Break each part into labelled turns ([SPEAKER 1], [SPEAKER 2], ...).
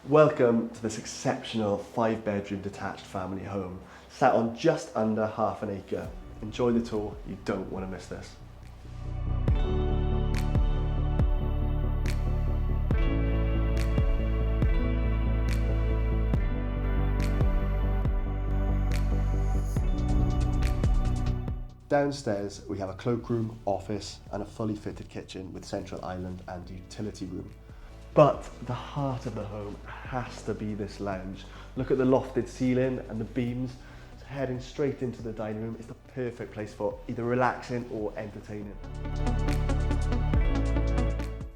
[SPEAKER 1] Welcome to this exceptional 5-bedroom detached family home, sat on just under half an acre. Enjoy the tour, you don't want to miss this. Downstairs we have a cloakroom, office and a fully fitted kitchen with central island and utility room. But the heart of the home has to be this lounge. Look at the lofted ceiling and the beams. So heading straight into the dining room is the perfect place for either relaxing or entertaining.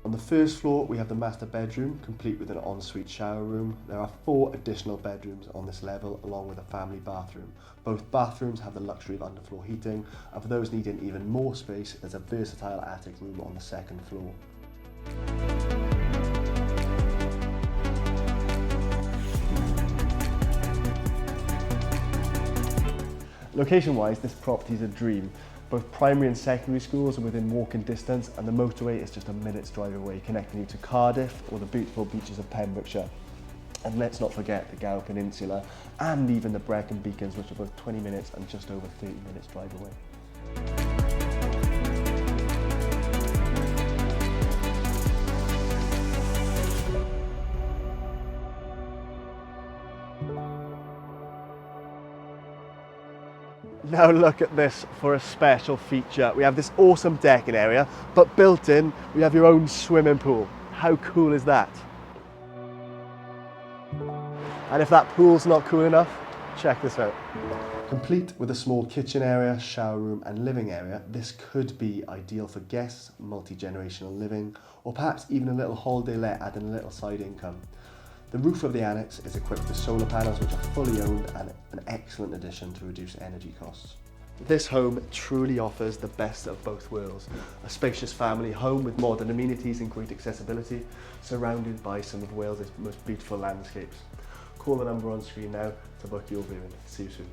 [SPEAKER 1] On the first floor we have the master bedroom, complete with an ensuite shower room. There are 4 additional bedrooms on this level along with a family bathroom. Both bathrooms have the luxury of underfloor heating, and for those needing even more space, there's a versatile attic room on the second floor. Location-wise, this property is a dream. Both primary and secondary schools are within walking distance, and the motorway is just a minute's drive away, connecting you to Cardiff or the beautiful beaches of Pembrokeshire. And let's not forget the Gower Peninsula and even the Brecon Beacons, which are both 20 minutes and just over 30 minutes drive away. Now look at this for a special feature. We have this awesome decking area, but built in, we have your own swimming pool. How cool is that? And if that pool's not cool enough, check this out. Complete with a small kitchen area, shower room and living area, this could be ideal for guests, multi-generational living, or perhaps even a little holiday let adding a little side income. The roof of the annex is equipped with solar panels which are fully owned and an excellent addition to reduce energy costs. This home truly offers the best of both worlds. A spacious family home with modern amenities and great accessibility, surrounded by some of Wales' most beautiful landscapes. Call the number on screen now to book your viewing. See you soon.